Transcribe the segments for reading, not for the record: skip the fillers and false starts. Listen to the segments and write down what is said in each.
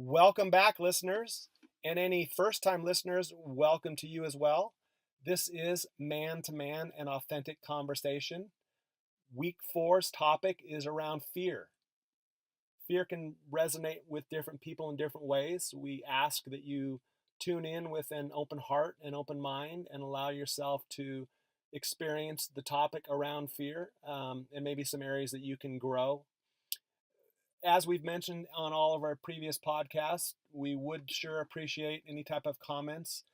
Welcome back, listeners. And any first time listeners, welcome to you as well. This is Man to Man, an authentic conversation. Week four's topic is around fear. Fear can resonate with different people in different ways. We ask that you tune in with an open heart and open mind and allow yourself to experience the topic around fear, and maybe some areas that you can grow. As we've mentioned on all of our previous podcasts, we would sure appreciate any type of comments,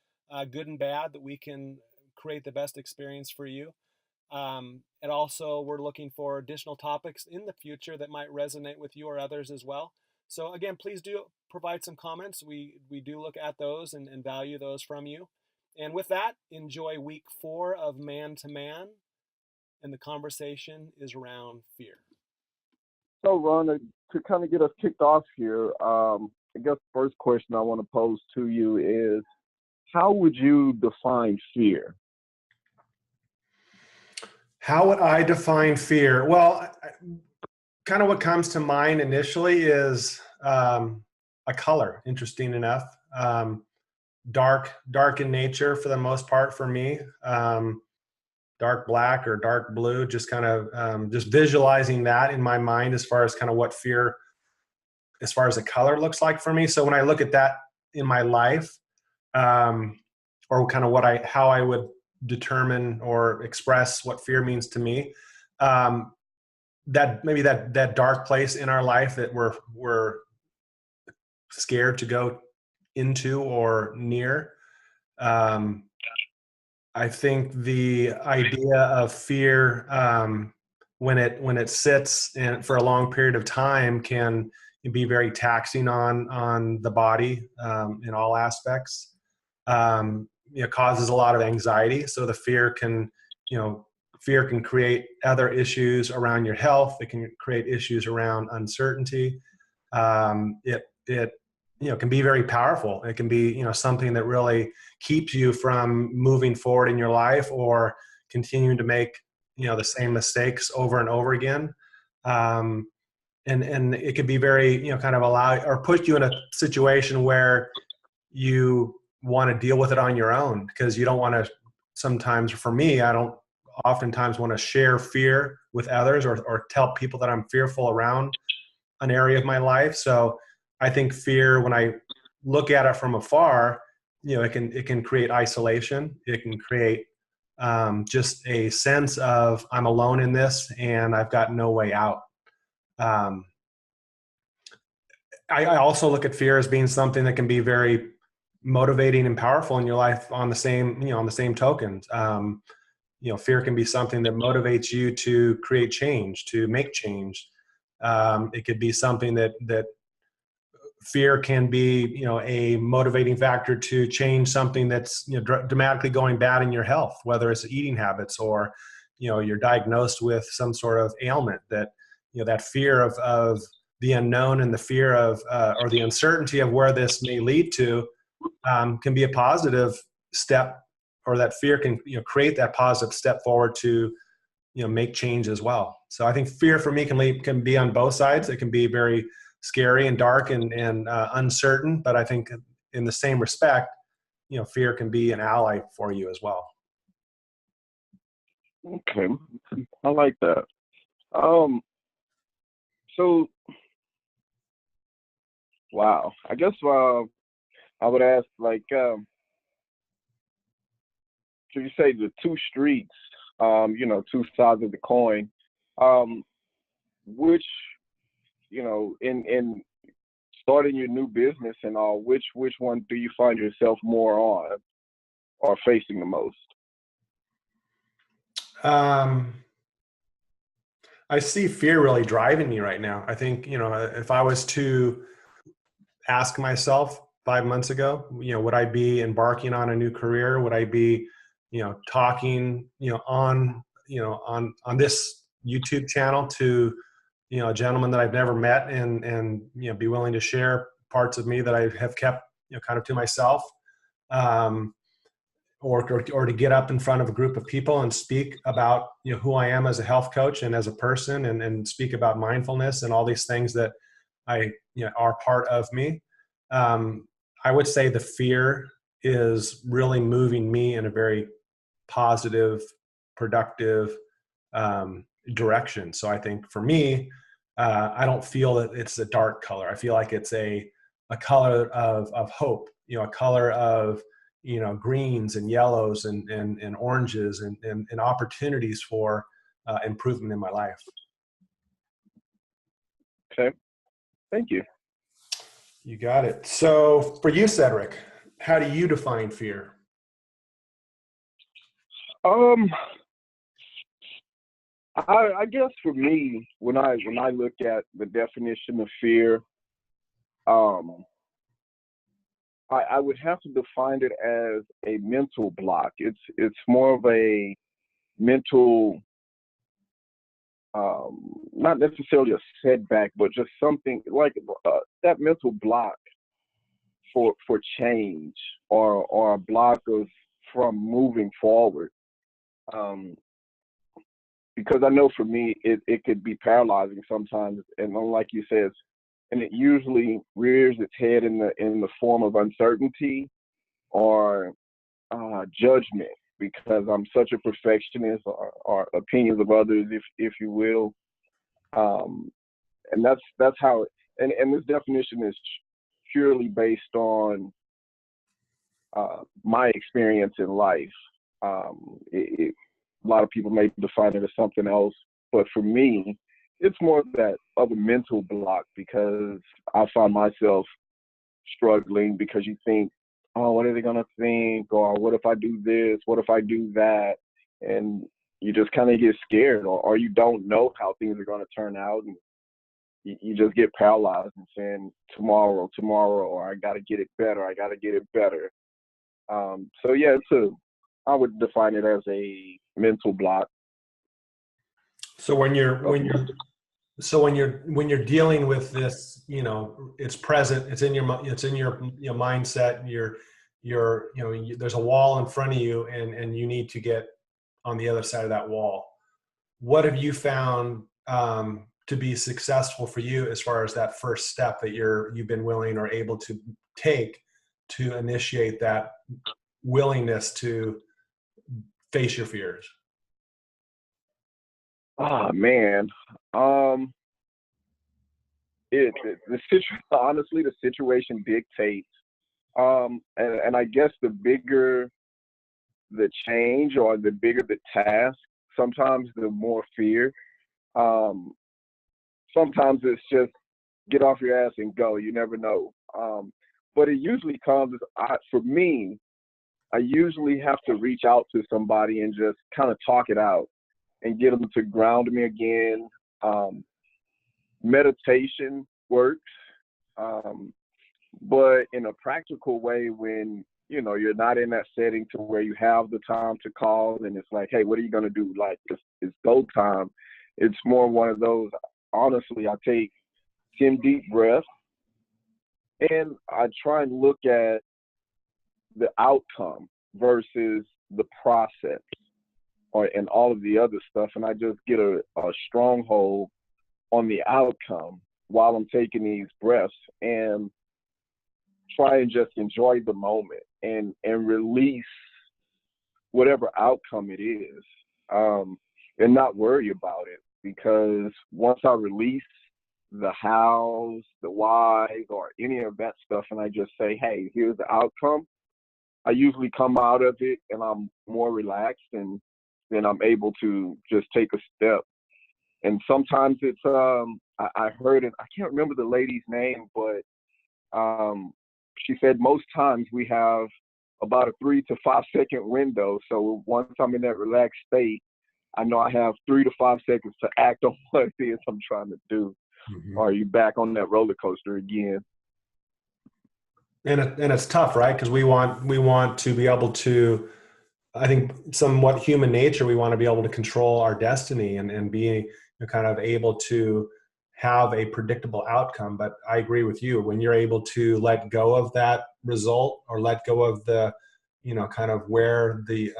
good and bad, that we can create the best experience for you. And also, we're looking for additional topics in the future that might resonate with you or others as well. So again, please do provide some comments. We do look at those and value those from you. And with that, enjoy week 4 of Man to Man, and the conversation is around fear. So, Ron, to kind of get us kicked off here, I guess the first question I want to pose to you is, how would you define fear? How would I define fear? Well, kind of what comes to mind initially is a color, interesting enough. Dark in nature for the most part for me. Dark black or dark blue, just kind of just visualizing that in my mind as far as kind of what fear, as far as the color looks like for me. So when I look at that in my life, or kind of how I would determine or express what fear means to me, that maybe that dark place in our life that we're scared to go into or near. I think the idea of fear, when it sits and for a long period of time, can be very taxing on the body in all aspects. It causes a lot of anxiety. So the fear can create other issues around your health. It can create issues around uncertainty. It can be very powerful. It can be, something that really keeps you from moving forward in your life or continuing to make, the same mistakes over and over again. And it could be very, kind of allow or put you in a situation where you want to deal with it on your own, because you don't want to, sometimes for me, I don't oftentimes want to share fear with others or tell people that I'm fearful around an area of my life. So I think fear, when I look at it from afar, it can create isolation. It can create just a sense of I'm alone in this and I've got no way out. I also look at fear as being something that can be very motivating and powerful in your life on the same token. Fear can be something that motivates you to create change, to make change. It could be something that fear can be, a motivating factor to change something that's, dramatically going bad in your health, whether it's eating habits or, you're diagnosed with some sort of ailment that, that fear of the unknown and the fear of, or the uncertainty of where this may lead to, can be a positive step, or that fear can, create that positive step forward to, make change as well. So I think fear for me can be on both sides. It can be very scary and dark and uncertain, but I think in the same respect, fear can be an ally for you as well. Okay, I like that. So, wow, I guess I would ask, like, so you say the two streets, two sides of the coin. Which, in starting your new business and all, which one do you find yourself more on or facing the most? I see fear really driving me right now. I think, if I was to ask myself 5 months ago, would I be embarking on a new career? Would I be, talking, on this YouTube channel to, a gentleman that I've never met and, be willing to share parts of me that I have kept, kind of to myself, or to get up in front of a group of people and speak about, who I am as a health coach and as a person, and speak about mindfulness and all these things that are part of me. I would say the fear is really moving me in a very positive, productive direction. So I think for me, I don't feel that it's a dark color. I feel like it's a color of hope, a color of, greens and yellows and oranges and opportunities for improvement in my life. Okay. Thank you. You got it. So for you, Cedric, how do you define fear? I guess for me, when I look at the definition of fear, I would have to define it as a mental block. It's more of a mental, not necessarily a setback, but just something like that mental block for change, or a block of from moving forward. Because I know for me, it could be paralyzing sometimes, and like you said, and it usually rears its head in the form of uncertainty or judgment, because I'm such a perfectionist, or opinions of others, if you will, and that's how. And this definition is purely based on my experience in life. A lot of people may define it as something else, but for me, it's more of a mental block, because I find myself struggling because you think, oh, what are they gonna think? Or what if I do this? What if I do that? And you just kind of get scared, or you don't know how things are gonna turn out, and you just get paralyzed and saying tomorrow, or I gotta get it better. So yeah, I would define it as a mental block. So when you're dealing with this, it's present, it's in your mindset, there's a wall in front of you, and you need to get on the other side of that wall. What have you found to be successful for you as far as that first step that you've been willing or able to take to initiate that willingness to face your fears? Oh man, honestly, the situation dictates, and I guess the bigger the change, or the bigger the task, sometimes the more fear. Um, Sometimes it's just get off your ass and go. You never know. But it usually comes, for me, I usually have to reach out to somebody and just kind of talk it out and get them to ground me again. Meditation works, but in a practical way, when you're not in that setting to where you have the time to call, and it's like, hey, what are you gonna do? Like, it's go time. It's more one of those. Honestly, I take 10 deep breaths, and I try and look at the outcome versus the process, and all of the other stuff, and I just get a stronghold on the outcome while I'm taking these breaths, and try and just enjoy the moment, and release whatever outcome it is, and not worry about it, because once I release the hows, the whys, or any of that stuff, and I just say, hey, here's the outcome, I usually come out of it and I'm more relaxed, and then I'm able to just take a step. And sometimes it's I heard it, I can't remember the lady's name, but she said most times we have about a 3 to 5 second window. So once I'm in that relaxed state, I know I have 3 to 5 seconds to act on what it is I'm trying to do. Mm-hmm. Or are you back on that roller coaster again? And it's tough, right? Because we want to be able to, I think, somewhat human nature, we want to be able to control our destiny and be kind of able to have a predictable outcome. But I agree with you. When you're able to let go of that result, or let go of the, kind of where the,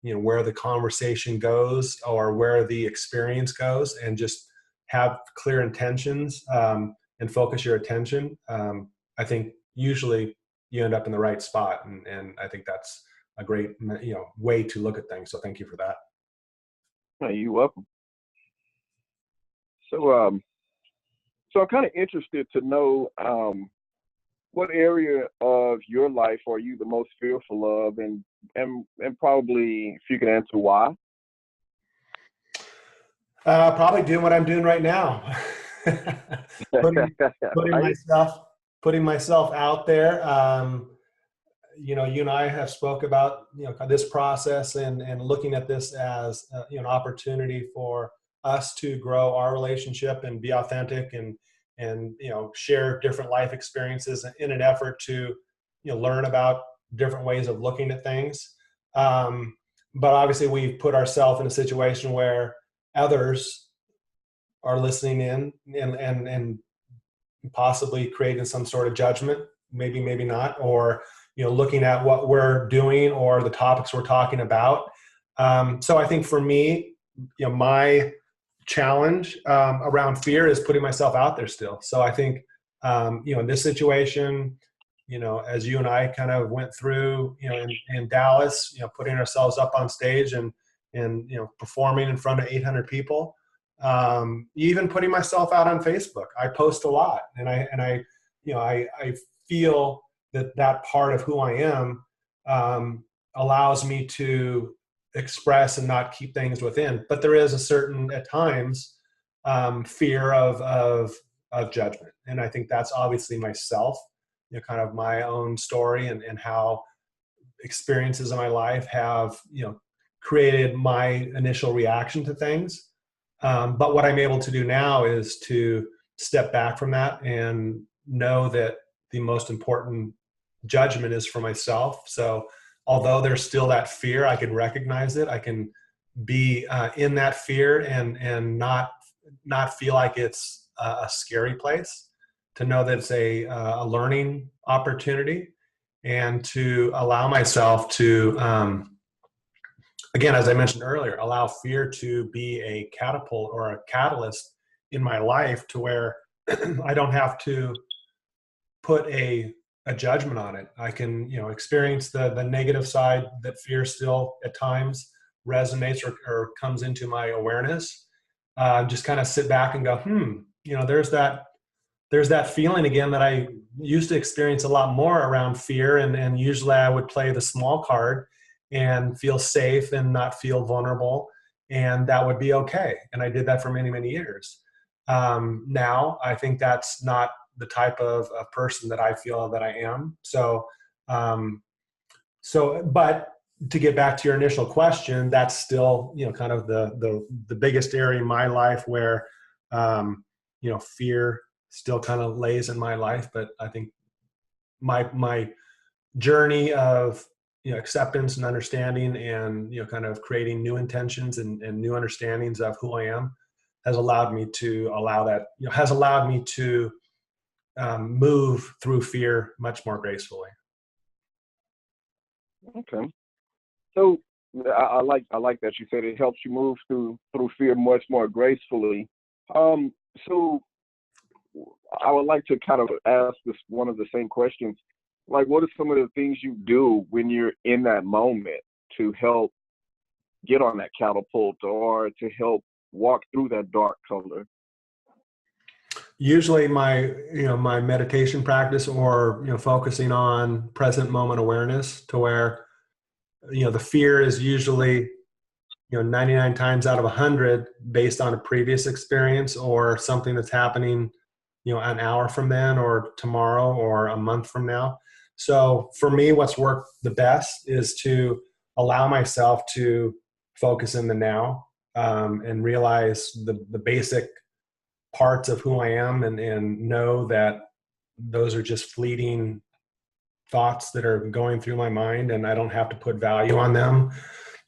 where the conversation goes, or where the experience goes, and just have clear intentions, and focus your attention. I think usually you end up in the right spot. And I think that's a great, way to look at things. So thank you for that. Hey, you're welcome. So I'm kind of interested to know what area of your life are you the most fearful of, and probably if you can answer why. Probably doing what I'm doing right now. putting, Right? putting myself out there. You and I have spoke about, this process and looking at this as an opportunity for us to grow our relationship and be authentic and share different life experiences in an effort to, learn about different ways of looking at things. But obviously we've put ourselves in a situation where others are listening in and possibly creating some sort of judgment, maybe not, or looking at what we're doing or the topics we're talking about. So I think for me, my challenge around fear is putting myself out there still. So I think in this situation, as you and I kind of went through, in Dallas, putting ourselves up on stage and performing in front of 800 people. Even putting myself out on Facebook, I post a lot, and I feel that part of who I am allows me to express and not keep things within. But there is a certain, at times, fear of judgment, and I think that's obviously myself, kind of my own story and how experiences in my life have created my initial reaction to things. But what I'm able to do now is to step back from that and know that the most important judgment is for myself. So although there's still that fear, I can recognize it. I can be in that fear and not feel like it's a scary place, to know that it's a learning opportunity, and to allow myself to, again, as I mentioned earlier, allow fear to be a catapult or a catalyst in my life, to where I don't have to put a judgment on it. I can, experience the negative side that fear still at times resonates or comes into my awareness. Just kind of sit back and go, there's that feeling again that I used to experience a lot more around fear. And usually I would play the small card and feel safe and not feel vulnerable. And that would be okay. And I did that for many, many years. Now I think that's not the type of person that I feel that I am. So, but to get back to your initial question, that's still, kind of the biggest area in my life where, fear still kind of lays in my life. But I think my journey of, acceptance and understanding and, kind of creating new intentions and new understandings of who I am has allowed me to move through fear much more gracefully. Okay. So I like that you said it helps you move through fear much more gracefully. So I would like to kind of ask this one of the same questions. Like, what are some of the things you do when you're in that moment to help get on that catapult or to help walk through that dark color? Usually my meditation practice, or, focusing on present moment awareness, to where, the fear is usually, 99 times out of 100 based on a previous experience or something that's happening, an hour from then or tomorrow or a month from now. So for me, what's worked the best is to allow myself to focus in the now, and realize the basic parts of who I am, and know that those are just fleeting thoughts that are going through my mind, and I don't have to put value on them.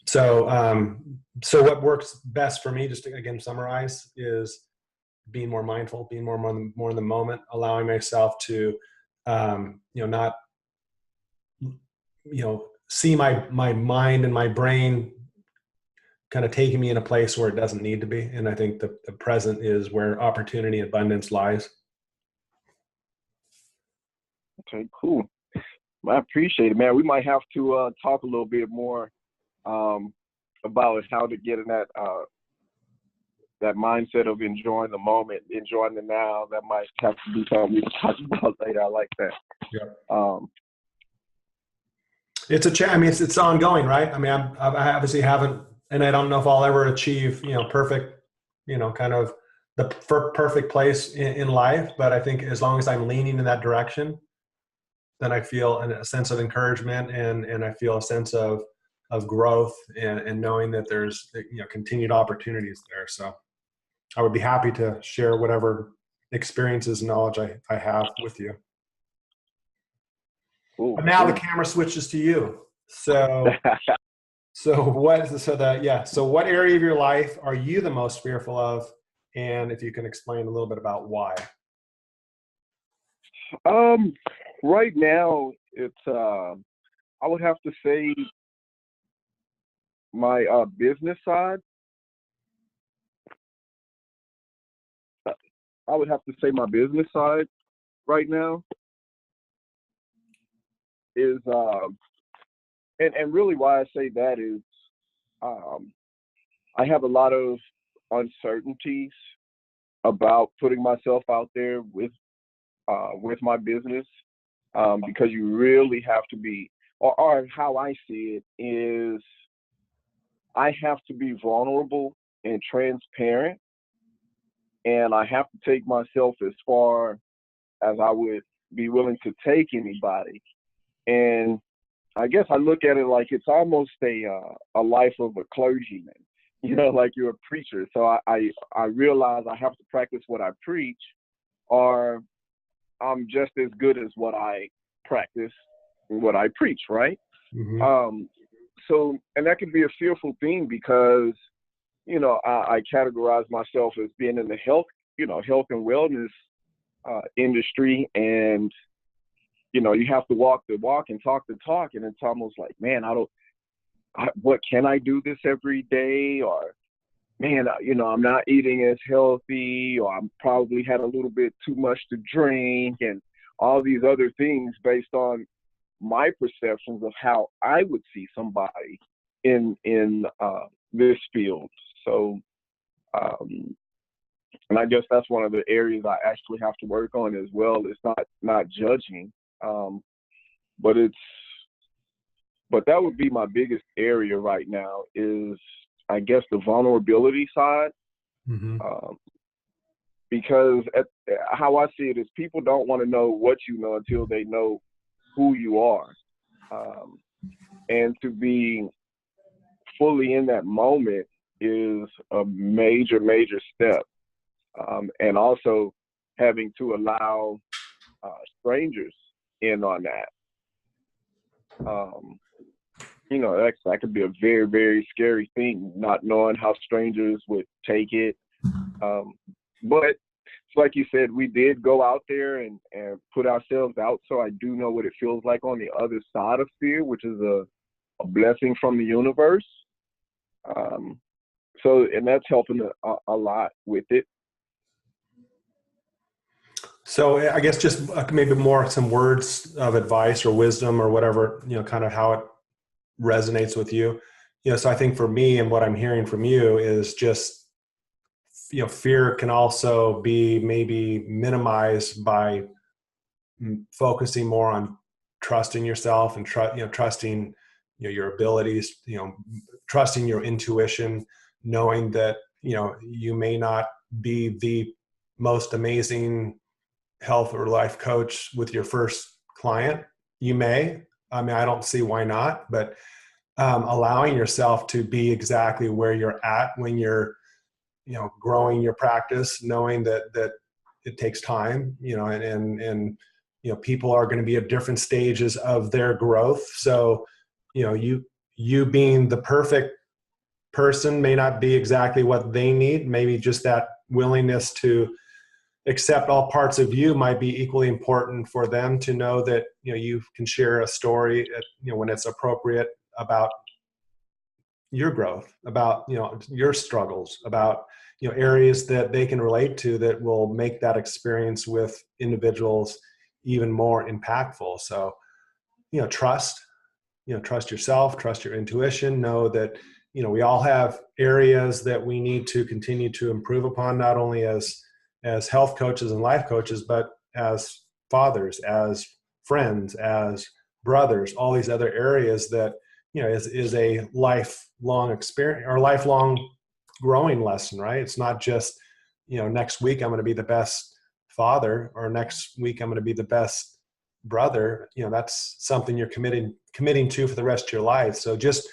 So, so what works best for me, just to again summarize, is being more mindful, being more in the moment, allowing myself to, not, see my mind and my brain kind of taking me in a place where it doesn't need to be. And I think the present is where opportunity and abundance lies. Okay, cool. I appreciate it, man. We might have to talk a little bit more um, about how to get in that mindset of enjoying the moment, enjoying the now. That might have to be something we can talk about later. I like that. Yeah. Um, It's I mean, it's ongoing, right? I mean, I obviously haven't, and I don't know if I'll ever achieve, perfect, kind of the perfect place in life. But I think as long as I'm leaning in that direction, then I feel a sense of encouragement, and I feel a sense of growth, and knowing that there's, continued opportunities there. So I would be happy to share whatever experiences and knowledge I have with you. cool. But now the camera switches to you. So what area of your life are you the most fearful of? And if you can explain a little bit about why. Right now it's I would have to say my business side. I would have to say my business side right now is and really why I say that is I have a lot of uncertainties about putting myself out there with my business, because you really have to be, or how I see it is, I have to be vulnerable and transparent, and I have to take myself as far as I would be willing to take anybody. And I guess I look at it like it's almost a life of a clergyman, like you're a preacher. So I realize I have to practice what I preach, or I'm just as good as what I practice and what I preach, right? Mm-hmm. So, and that can be a fearful thing because, I categorize myself as being in the health and wellness industry, and you have to walk the walk and talk the talk, and it's almost like, man, what can I do this every day? Or, man, I'm not eating as healthy, or I'm probably had a little bit too much to drink, and all these other things based on my perceptions of how I would see somebody in this field. So, and I guess that's one of the areas I actually have to work on as well. It's not judging, but that would be my biggest area right now is, I guess, the vulnerability side. Mm-hmm. Because how I see it is, people don't want to know what you know until they know who you are. And to be fully in that moment is a major, major step. And also having to allow strangers in on that. That could be a very, very scary thing, not knowing how strangers would take it. But it's like you said, we did go out there and put ourselves out. So I do know what it feels like on the other side of fear, which is a blessing from the universe. And that's helping a lot with it. So I guess just maybe more some words of advice or wisdom or whatever, kind of how it resonates with you. So I think for me, and what I'm hearing from you is just, fear can also be maybe minimized by focusing more on trusting yourself and trusting your abilities, trusting your intuition, knowing that you may not be the most amazing health or life coach with your first client. You may. I mean, I don't see why not, but allowing yourself to be exactly where you're at when you're growing your practice, knowing that it takes time, and people are going to be at different stages of their growth. So you being the perfect person may not be exactly what they need. Maybe just that willingness to accept all parts of you might be equally important for them to know that you can share a story when it's appropriate about your growth, about your struggles, about areas that they can relate to that will make that experience with individuals even more impactful. So, trust yourself, trust your intuition, know that, we all have areas that we need to continue to improve upon, not only as health coaches and life coaches, but as fathers, as friends, as brothers, all these other areas that, is a lifelong experience or lifelong growing lesson, right? It's not just, next week I'm going to be the best father, or next week I'm going to be the best brother. That's something you're committing to for the rest of your life. So just,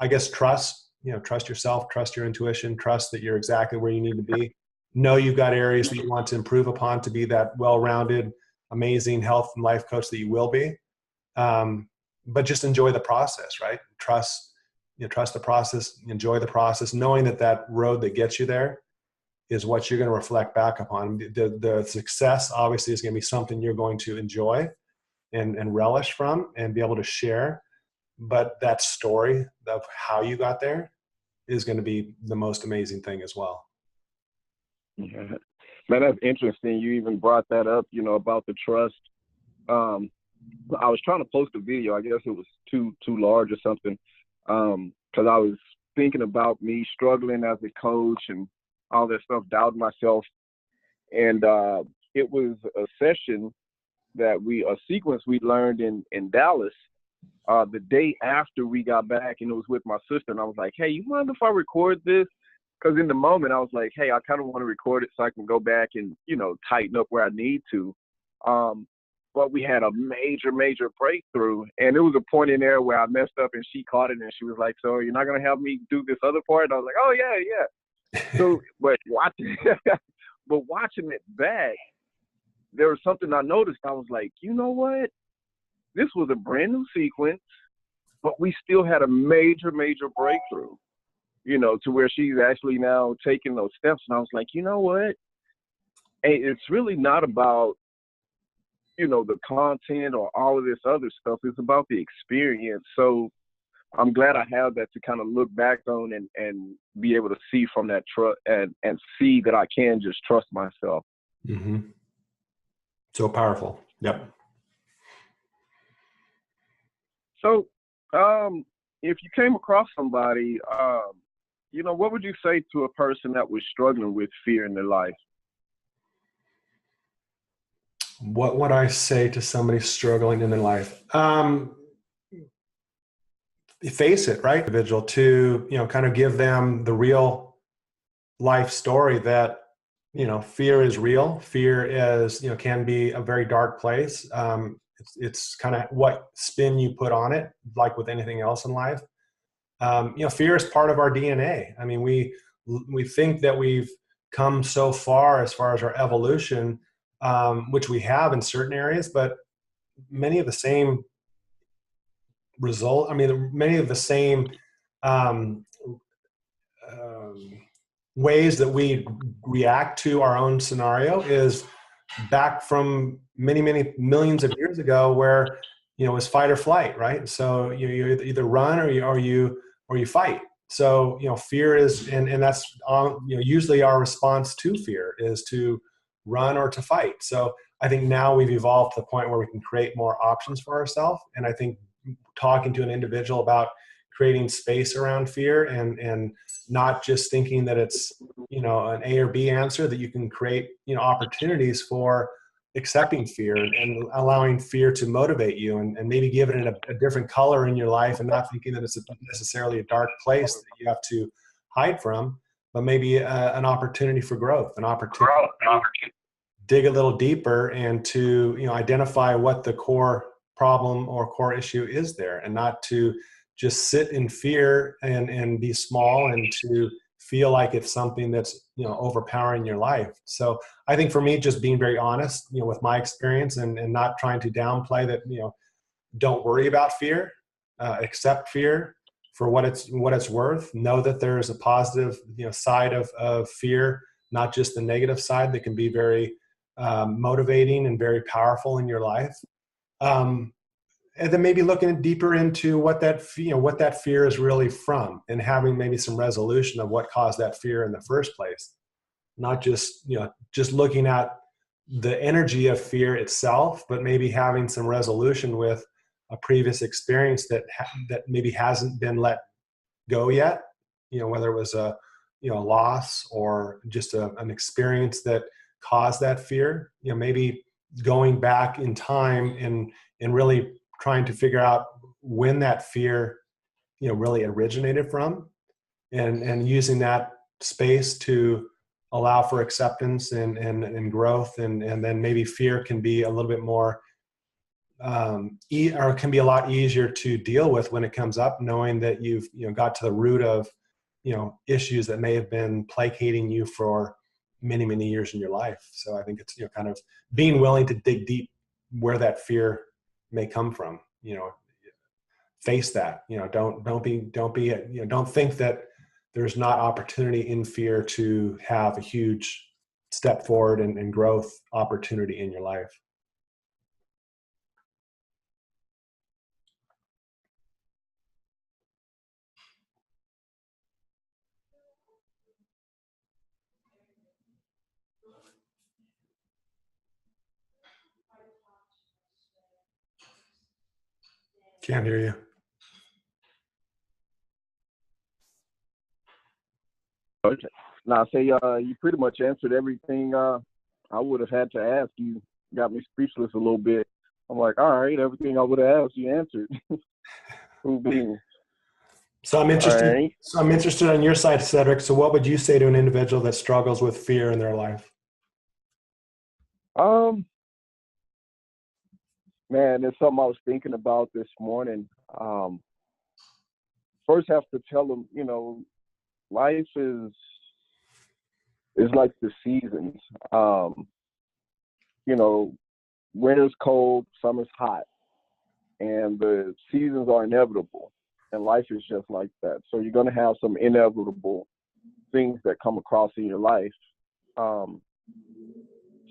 I guess, trust yourself, trust your intuition, trust that you're exactly where you need to be. Know you've got areas that you want to improve upon to be that well-rounded, amazing health and life coach that you will be. But just enjoy the process, right? Trust the process, enjoy the process, knowing that road that gets you there is what you're going to reflect back upon. The success obviously is going to be something you're going to enjoy and relish from and be able to share. But that story of how you got there is going to be the most amazing thing as well. Yeah. Man, that's interesting. You even brought that up, about the trust. I was trying to post a video. I guess it was too large or something, because I was thinking about me struggling as a coach and all that stuff, doubting myself. And it was a session a sequence we learned in Dallas the day after we got back, and it was with my sister. And I was like, hey, you mind if I record this? Because in the moment I was like, hey, I kind of want to record it so I can go back and, tighten up where I need to. But we had a major breakthrough. And it was a point in there where I messed up and she caught it and she was like, so you're not going to help me do this other part? And I was like, oh, yeah. So, but watching it back, there was something I noticed. I was like, you know what? This was a brand new sequence, but we still had a major breakthrough, to where she's actually now taking those steps. And I was like, you know what? And it's really not about, the content or all of this other stuff. It's about the experience. So I'm glad I have that to kind of look back on and be able to see from that trust and see that I can just trust myself. Mm-hmm. So powerful. Yep. So, if you came across somebody, what would you say to a person that was struggling with fear in their life? What would I say to somebody struggling in their life? Face it, right? Individual to, kind of give them the real life story that, fear is real. Fear is, can be a very dark place. It's kind of what spin you put on it, like with anything else in life. Fear is part of our DNA. I mean, we think that we've come so far as our evolution, which we have in certain areas, but many of the same ways that we react to our own scenario is back from many millions of years ago, where it was fight or flight, right? So you either run or you fight. So fear is, and that's usually our response to fear is to run or to fight. So I think now we've evolved to the point where we can create more options for ourselves. And I think talking to an individual about creating space around fear and not just thinking that it's, an A or B answer, that you can create, opportunities for accepting fear and allowing fear to motivate you and maybe give it a different color in your life, and not thinking that it's necessarily a dark place that you have to hide from, but maybe an opportunity for growth, an opportunity to dig a little deeper and to, identify what the core problem or core issue is there, and not to just sit in fear and be small and to feel like it's something that's, overpowering your life. So I think for me, just being very honest, with my experience and not trying to downplay that, don't worry about fear, accept fear for what it's worth. Know that there's a positive, side of fear, not just the negative side that can be very motivating and very powerful in your life. And then maybe looking deeper into what that fear is really from, and having maybe some resolution of what caused that fear in the first place. Not just, just looking at the energy of fear itself, but maybe having some resolution with a previous experience that that maybe hasn't been let go yet. Whether it was a loss or just an experience that caused that fear. Maybe going back in time and really trying to figure out when that fear really originated from, and using that space to allow for acceptance and growth, and then maybe fear can be a little bit more or can be a lot easier to deal with when it comes up, knowing that you've got to the root of issues that may have been placating you for many years in your life. So I think it's kind of being willing to dig deep where that fear may come from. Face that. Don't think that there's not opportunity in fear to have a huge step forward and growth opportunity in your life. Can't hear you. Okay. Now, say you pretty much answered everything I would have had to ask. You got me speechless a little bit. I'm like, all right, everything I would have asked, you answered. So I'm interested. Right. So I'm interested on your side, Cedric. So what would you say to an individual that struggles with fear in their life? Man, it's something I was thinking about this morning. First, have to tell them, life is like the seasons. Winter's cold, summer's hot, and the seasons are inevitable, and life is just like that. So you're going to have some inevitable things that come across in your life,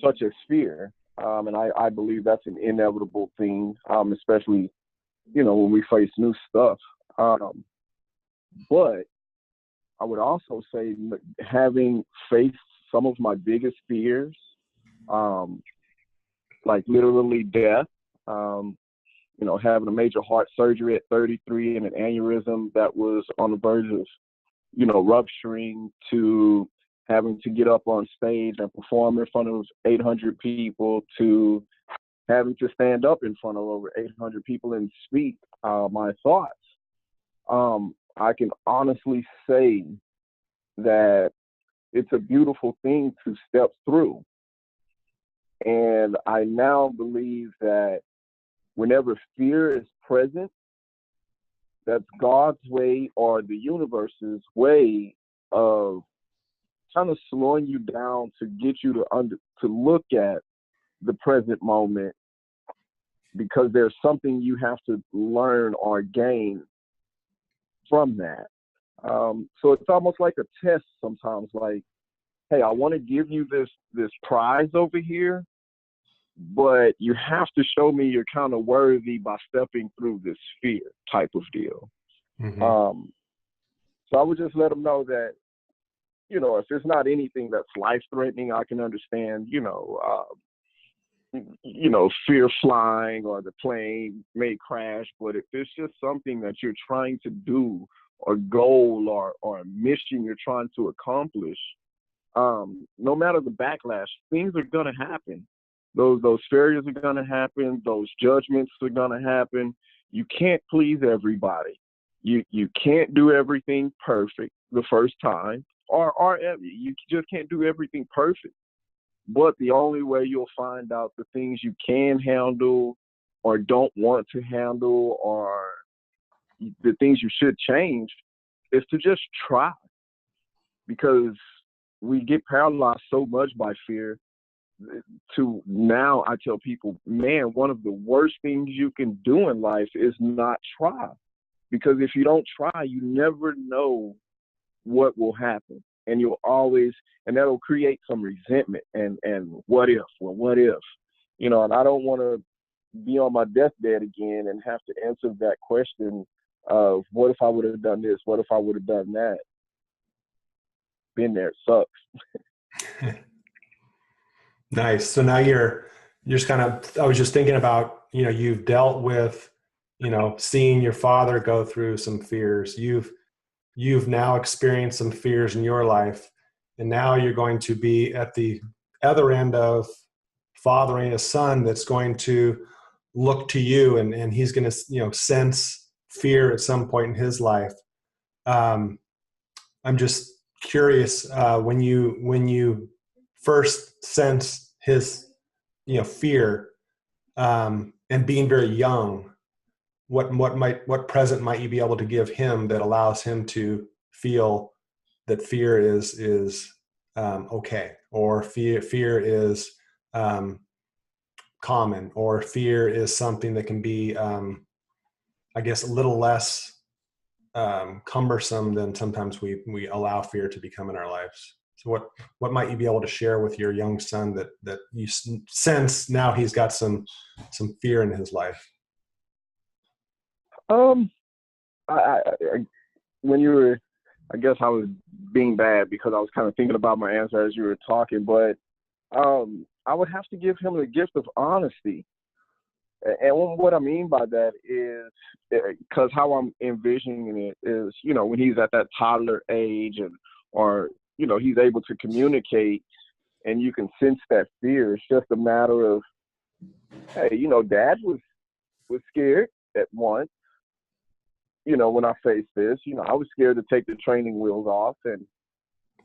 such as fear. And I believe that's an inevitable thing, especially, when we face new stuff. But I would also say having faced some of my biggest fears, like literally death, having a major heart surgery at 33 and an aneurysm that was on the verge of, rupturing, to having to get up on stage and perform in front of 800 people, to having to stand up in front of over 800 people and speak my thoughts. I can honestly say that it's a beautiful thing to step through. And I now believe that whenever fear is present, that's God's way or the universe's way of kind of slowing you down to get you to look at the present moment, because there's something you have to learn or gain from that. So it's almost like a test sometimes, like, hey, I want to give you this prize over here, but you have to show me you're kind of worthy by stepping through this fear type of deal. Mm-hmm. So I would just let them know that, if there's not anything that's life-threatening, I can understand, fear flying or the plane may crash. But if it's just something that you're trying to do, or goal or a mission you're trying to accomplish, no matter the backlash, things are going to happen. Those failures are going to happen. Those judgments are going to happen. You can't please everybody. You can't do everything perfect the first time, or you just can't do everything perfect. But the only way you'll find out the things you can handle or don't want to handle, or the things you should change, is to just try. Because we get paralyzed so much by fear, to now I tell people, man, one of the worst things you can do in life is not try. Because if you don't try, you never know what will happen. And that'll create some resentment and what if, and I don't want to be on my deathbed again and have to answer that question of what if I would have done this, what if I would have done that. Been there, it sucks. Nice. So now you're just kind of, I was just thinking about, you've dealt with, seeing your father go through some fears. You've now experienced some fears in your life, and now you're going to be at the other end of fathering a son that's going to look to you, and he's going to, sense fear at some point in his life. I'm just curious, when you first sense his, fear, and being very young, what present might you be able to give him that allows him to feel that fear is okay, or fear is common, or fear is something that can be, I guess, a little less cumbersome than sometimes we allow fear to become in our lives. So what might you be able to share with your young son that you sense now he's got some fear in his life? Um, I when you were, I guess I was being bad because I was kind of thinking about my answer as you were talking, but I would have to give him the gift of honesty. And what I mean by that is, because how I'm envisioning it is, when he's at that toddler age, or he's able to communicate, and you can sense that fear. It's just a matter of, hey, Dad was scared at once. When I faced this, I was scared to take the training wheels off,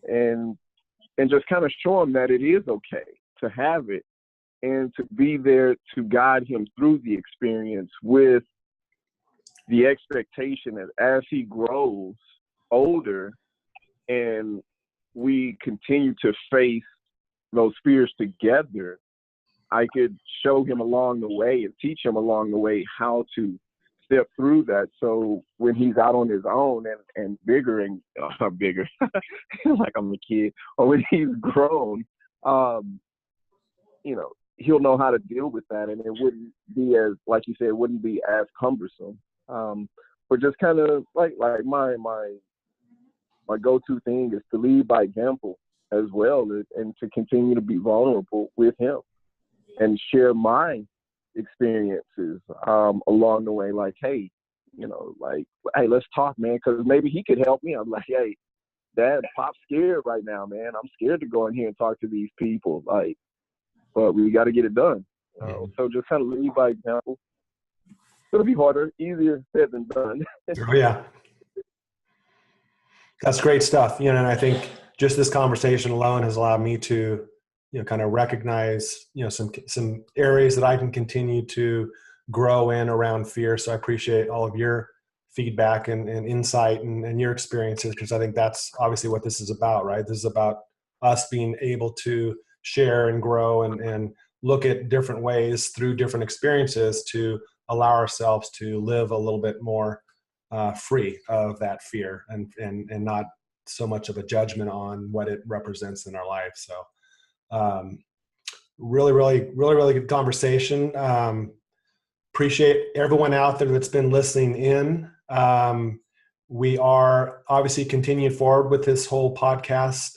and just kind of show him that it is okay to have it, and to be there to guide him through the experience, with the expectation that as he grows older and we continue to face those fears together, I could show him along the way and teach him along the way how to step through that. So when he's out on his own and bigger and bigger, like I'm a kid, or when he's grown, he'll know how to deal with that, and it wouldn't be as, like you said, it wouldn't be as cumbersome. But just kind of like my go-to thing is to lead by example as well, and to continue to be vulnerable with him and share my experiences along the way. Like, hey, hey, let's talk, man, because maybe he could help me. I'm like, hey, Dad, Pop's scared right now, man. I'm scared to go in here and talk to these people. Like, but we got to get it done. So just kind of lead by example. It'll be harder, easier said than done. Oh, yeah. That's great stuff. And I think just this conversation alone has allowed me to, kind of recognize, some areas that I can continue to grow in around fear. So I appreciate all of your feedback and insight and your experiences, because I think that's obviously what this is about, right? This is about us being able to share and grow and look at different ways through different experiences to allow ourselves to live a little bit more free of that fear, and not so much of a judgment on what it represents in our life. So really good conversation. Appreciate everyone out there that's been listening in. We are obviously continuing forward with this whole podcast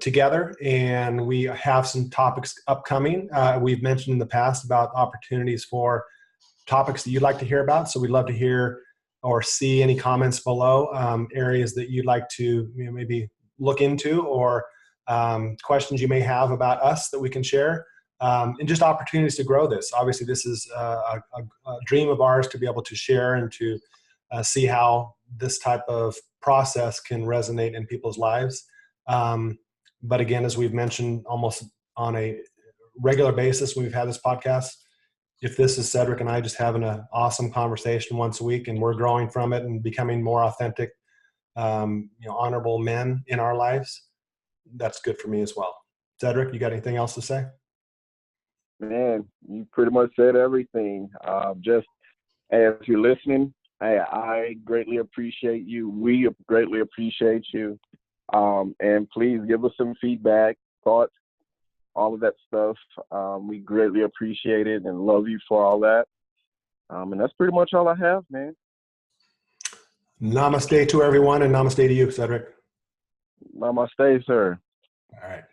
together, and we have some topics upcoming. We've mentioned in the past about opportunities for topics that you'd like to hear about. So we'd love to hear or see any comments below, areas that you'd like to maybe look into, or questions you may have about us that we can share, and just opportunities to grow this. Obviously, this is a dream of ours to be able to share and to see how this type of process can resonate in people's lives. But again, as we've mentioned almost on a regular basis when we've had this podcast, if this is Cedric and I just having an awesome conversation once a week, and we're growing from it and becoming more authentic, honorable men in our lives, that's good for me as well. Cedric, you got anything else to say? Man, you pretty much said everything. Just as you're listening, I greatly appreciate you. We greatly appreciate you. And please give us some feedback, thoughts, all of that stuff. We greatly appreciate it and love you for all that. And that's pretty much all I have, man. Namaste to everyone, and namaste to you, Cedric. Namaste, sir. All right.